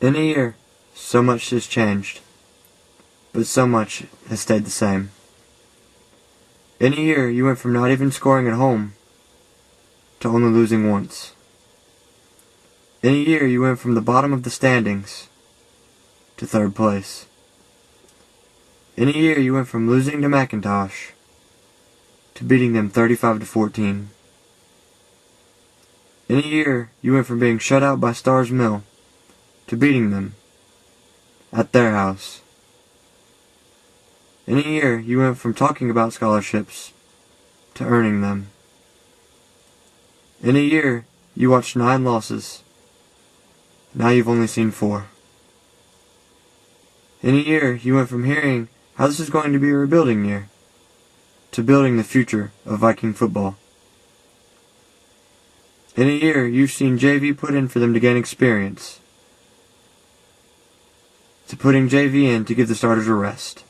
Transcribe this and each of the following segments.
In a year, so much has changed, but so much has stayed the same. In a year, you went from not even scoring at home to only losing once. In a year, you went from the bottom of the standings to third place. In a year, you went from losing to McIntosh to beating them 35-14. In a year, you went from being shut out by Stars Mill to beating them at their house. In a year, you went from talking about scholarships to earning them. In a year, you watched 9 losses. Now you've only seen 4. In a year, you went from hearing how this is going to be a rebuilding year to building the future of Viking football. In a year, you've seen JV put in for them to gain experience, to putting JV in to give the starters a rest.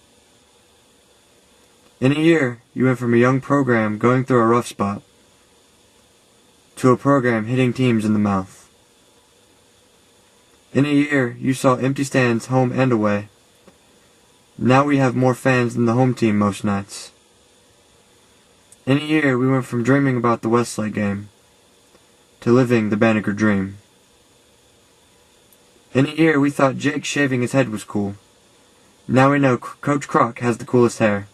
In a year, you went from a young program going through a rough spot to a program hitting teams in the mouth. In a year, you saw empty stands home and away. Now we have more fans than the home team most nights. In a year, we went from dreaming about the Westlake game to living the Banneker dream. In a year, we thought Jake shaving his head was cool. Now we know Coach Croc has the coolest hair.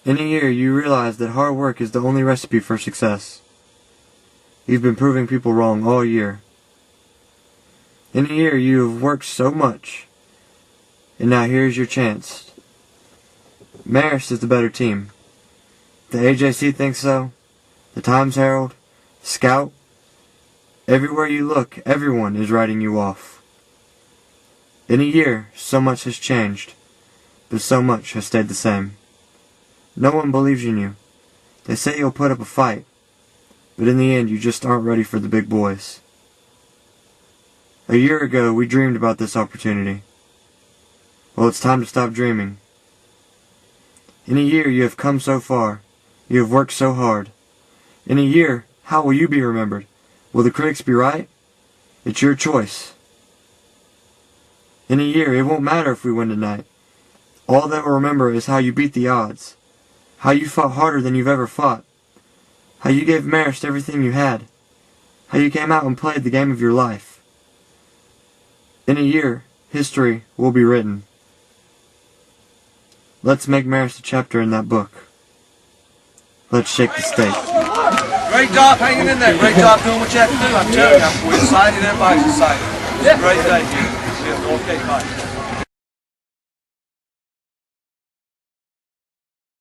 In a year, you realized that hard work is the only recipe for success. You've been proving people wrong all year. In a year, you have worked so much, and now here's your chance. Marist is the better team. The AJC thinks so. The Times Herald, Scout. Everywhere you look, everyone is writing you off. In a year, so much has changed, but so much has stayed the same. No one believes in you. They say you'll put up a fight, but in the end, you just aren't ready for the big boys. A year ago, we dreamed about this opportunity. Well, it's time to stop dreaming. In a year, you have come so far. You have worked so hard. In a year, how will you be remembered? Will the critics be right? It's your choice. In a year, it won't matter if we win tonight. All they will remember is how you beat the odds. How you fought harder than you've ever fought. How you gave Marist everything you had. How you came out and played the game of your life. In a year, history will be written. Let's make Marist a chapter in that book. Let's shake the state. Great job hanging in there. Great job doing what you have to do. I'm telling you, we're excited. Everybody's excited. It's a great day here. Okay, bye.